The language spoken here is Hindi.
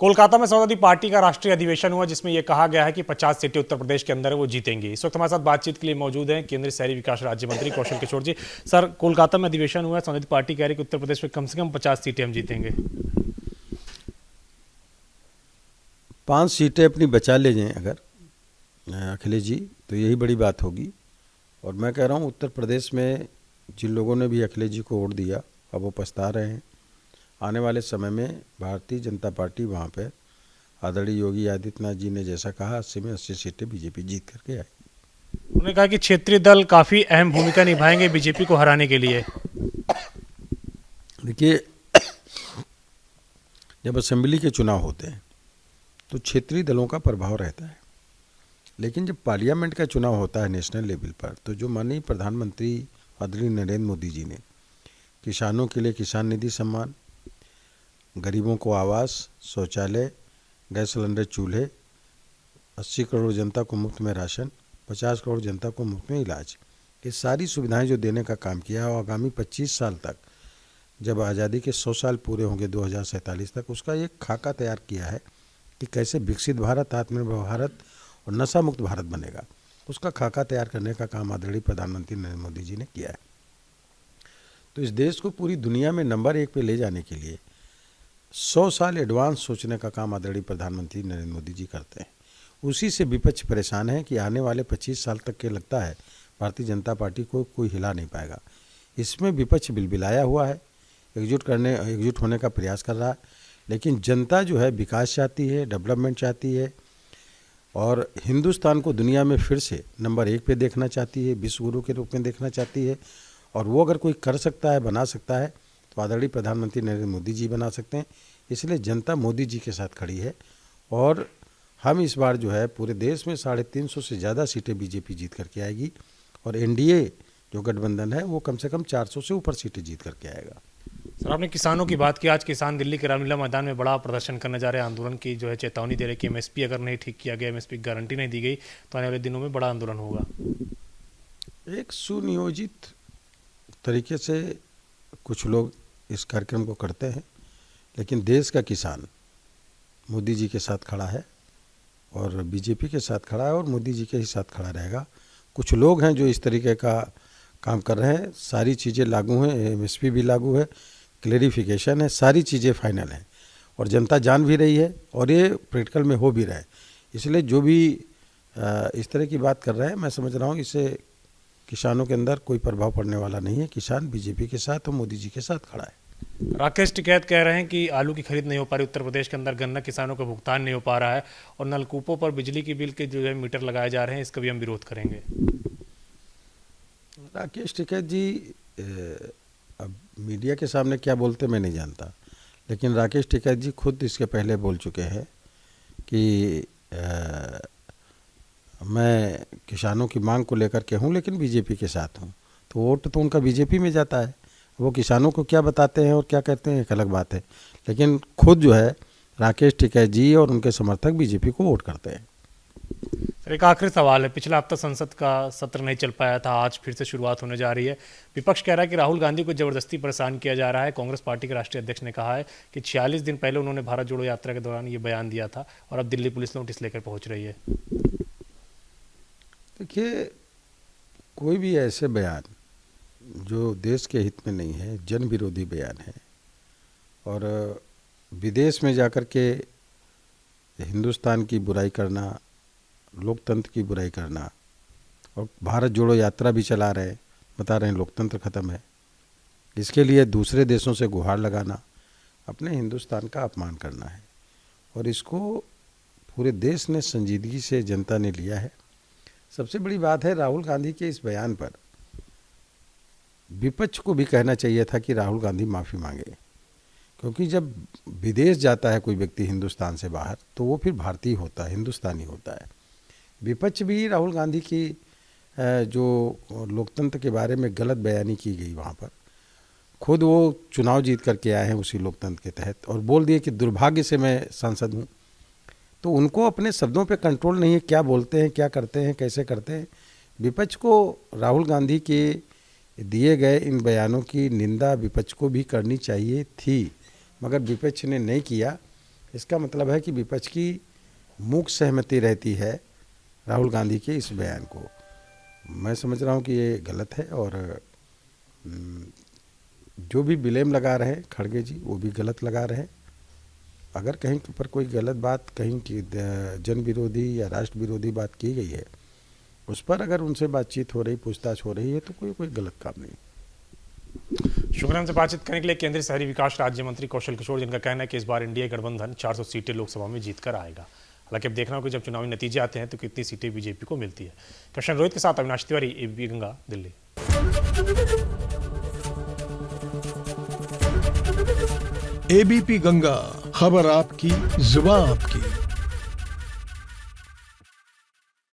कोलकाता में समाजवादी पार्टी का राष्ट्रीय अधिवेशन हुआ जिसमें यह कहा गया है कि 50 सीटें उत्तर प्रदेश के अंदर है वो जीतेंगे। इस वक्त हमारे साथ बातचीत के लिए मौजूद हैं केंद्रीय शहरी विकास राज्य मंत्री कौशल किशोर जी। सर, कोलकाता में अधिवेशन हुआ है, समाजवादी पार्टी कह रही है कि उत्तर प्रदेश में कम से कम 50 सीटें हम जीतेंगे। 5 सीटें अपनी बचा ले जाएं अगर अखिलेश जी, तो यही बड़ी बात होगी। और मैं कह रहा हूँ उत्तर प्रदेश में जिन लोगों ने भी अखिलेश जी को वोट दिया अब वो पछता रहे हैं। आने वाले समय में भारतीय जनता पार्टी वहाँ पे आदरणीय योगी आदित्यनाथ जी ने जैसा कहा 80 में 80 सीटें बीजेपी जीत करके आएगी। उन्होंने कहा कि क्षेत्रीय दल काफी अहम भूमिका निभाएंगे बीजेपी को हराने के लिए। देखिए, जब असेंबली के चुनाव होते हैं तो क्षेत्रीय दलों का प्रभाव रहता है, लेकिन जब पार्लियामेंट का चुनाव होता है नेशनल लेवल पर तो जो माननीय प्रधानमंत्री आदरणीय नरेंद्र मोदी जी ने किसानों के लिए किसान निधि सम्मान, गरीबों को आवास, शौचालय, गैस सिलेंडर, चूल्हे, 80 करोड़ जनता को मुफ्त में राशन, 50 करोड़ जनता को मुफ्त में इलाज, ये सारी सुविधाएं जो देने का काम किया और आगामी 25 साल तक जब आज़ादी के 100 साल पूरे होंगे 2047 तक, उसका एक खाका तैयार किया है कि कैसे विकसित भारत, आत्मनिर्भर भारत और नशा मुक्त भारत बनेगा। उसका खाका तैयार करने का काम आदरणीय प्रधानमंत्री नरेंद्र मोदी जी ने किया है। तो इस देश को पूरी दुनिया में नंबर 1 पे ले जाने के लिए 100 साल एडवांस सोचने का काम आदरणीय प्रधानमंत्री नरेंद्र मोदी जी करते हैं। उसी से विपक्ष परेशान है कि आने वाले 25 साल तक के लगता है भारतीय जनता पार्टी को कोई हिला नहीं पाएगा। इसमें विपक्ष बिलबिलाया हुआ है, एकजुट होने का प्रयास कर रहा है, लेकिन जनता जो है विकास चाहती है, डेवलपमेंट चाहती है और हिंदुस्तान को दुनिया में फिर से नंबर 1 पे देखना चाहती है, विश्व गुरु के रूप में देखना चाहती है। और वो अगर कोई कर सकता है, बना सकता है तो आदरणीय प्रधानमंत्री नरेंद्र मोदी जी बना सकते हैं। इसलिए जनता मोदी जी के साथ खड़ी है और हम इस बार जो है पूरे देश में 350 से ज़्यादा सीटें बीजेपी जीत करके आएगी और एनडीए जो गठबंधन है वो कम से कम 400 से ऊपर सीटें जीत करके आएगा। सर, आपने किसानों की बात की। आज किसान दिल्ली के रामलीला मैदान में बड़ा प्रदर्शन करने जा रहे हैं, आंदोलन की जो है चेतावनी दे रहे कि एमएसपी अगर नहीं ठीक किया गया, एमएसपी की गारंटी नहीं दी गई तो आने वाले दिनों में बड़ा आंदोलन होगा। एक सुनियोजित तरीके से कुछ लोग इस कार्यक्रम को करते हैं, लेकिन देश का किसान मोदी जी के साथ खड़ा है और बीजेपी के साथ खड़ा है और मोदी जी के ही साथ खड़ा रहेगा। कुछ लोग हैं जो इस तरीके का काम कर रहे हैं। सारी चीज़ें लागू हैं, एमएसपी भी लागू है, क्लेरिफिकेशन है, सारी चीज़ें फाइनल हैं और जनता जान भी रही है और ये प्रैक्टिकल में हो भी रहा है। इसलिए जो भी इस तरह की बात कर रहे हैं, मैं समझ रहा हूँ इससे किसानों के अंदर कोई प्रभाव पड़ने वाला नहीं है। किसान बीजेपी के साथ और मोदी जी के साथ खड़ा है। राकेश टिकैत कह रहे हैं कि आलू की खरीद नहीं हो पा रही उत्तर प्रदेश के अंदर, गन्ना किसानों का भुगतान नहीं हो पा रहा है और नलकूपों पर बिजली के बिल के जो है मीटर लगाए जा रहे हैं, इसका भी हम विरोध करेंगे। राकेश टिकैत जी अब मीडिया के सामने क्या बोलते मैं नहीं जानता, लेकिन राकेश टिकैत जी खुद इसके पहले बोल चुके हैं कि मैं किसानों की मांग को लेकर के हूँ लेकिन बीजेपी के साथ हूँ। तो वोट तो उनका बीजेपी में जाता है, वो किसानों को क्या बताते हैं और क्या कहते हैं एक अलग बात है, लेकिन खुद जो है राकेश टिकैत जी और उनके समर्थक बीजेपी को वोट करते हैं। सर, एक आखिरी सवाल है। पिछला हफ्ता संसद का सत्र नहीं चल पाया था, आज फिर से शुरुआत होने जा रही है। विपक्ष कह रहा है कि राहुल गांधी को जबरदस्ती परेशान किया जा रहा है। कांग्रेस पार्टी के राष्ट्रीय अध्यक्ष ने कहा है कि 46 दिन पहले उन्होंने भारत जोड़ो यात्रा के दौरान ये बयान दिया था और अब दिल्ली पुलिस नोटिस लेकर पहुंच रही है। देखिए, कोई भी ऐसे बयान जो देश के हित में नहीं है, जन विरोधी बयान है और विदेश में जाकर के हिंदुस्तान की बुराई करना, लोकतंत्र की बुराई करना और भारत जोड़ो यात्रा भी चला रहे हैं, बता रहे हैं लोकतंत्र ख़त्म है, इसके लिए दूसरे देशों से गुहार लगाना अपने हिंदुस्तान का अपमान करना है और इसको पूरे देश ने संजीदगी से जनता ने लिया है। सबसे बड़ी बात है राहुल गांधी के इस बयान पर विपक्ष को भी कहना चाहिए था कि राहुल गांधी माफ़ी मांगे, क्योंकि जब विदेश जाता है कोई व्यक्ति हिंदुस्तान से बाहर तो वो फिर भारतीय होता है, हिंदुस्तानी होता है। विपक्ष भी राहुल गांधी की जो लोकतंत्र के बारे में गलत बयानी की गई वहाँ पर, खुद वो चुनाव जीत करके आए हैं उसी लोकतंत्र के तहत और बोल दिए कि दुर्भाग्य से मैं सांसद हूँ, तो उनको अपने शब्दों पे कंट्रोल नहीं है, क्या बोलते हैं, क्या करते हैं, कैसे करते हैं। विपक्ष को राहुल गांधी के दिए गए इन बयानों की निंदा विपक्ष को भी करनी चाहिए थी, मगर विपक्ष ने नहीं किया। इसका मतलब है कि विपक्ष की मूक सहमति रहती है राहुल गांधी के इस बयान को। मैं समझ रहा हूँ कि ये गलत है, और जो भी ब्लेम लगा रहे खड़गे जी वो भी गलत लगा रहे। अगर कहीं पर कोई गलत बात, कहीं की जन विरोधी या राष्ट्र विरोधी बात की गई है, उस पर अगर उनसे बातचीत हो रही, पूछताछ हो रही है, तो कोई गलत काम नहीं। शुक्रिया। हमसे बातचीत करने के लिए केंद्रीय शहरी विकास राज्य मंत्री कौशल किशोर, जिनका कहना है कि इस बार एनडीए गठबंधन 400 सीटें लोकसभा में जीत कर आएगा। हालांकि अब देखना होगा कि जब चुनावी नतीजे आते हैं तो कितनी सीटें बीजेपी को मिलती है। कृष्ण रोहित के साथ अविनाश तिवारी, एबीपी गंगा, दिल्ली। एबीपी गंगा, खबर आपकी, जुबान आपकी।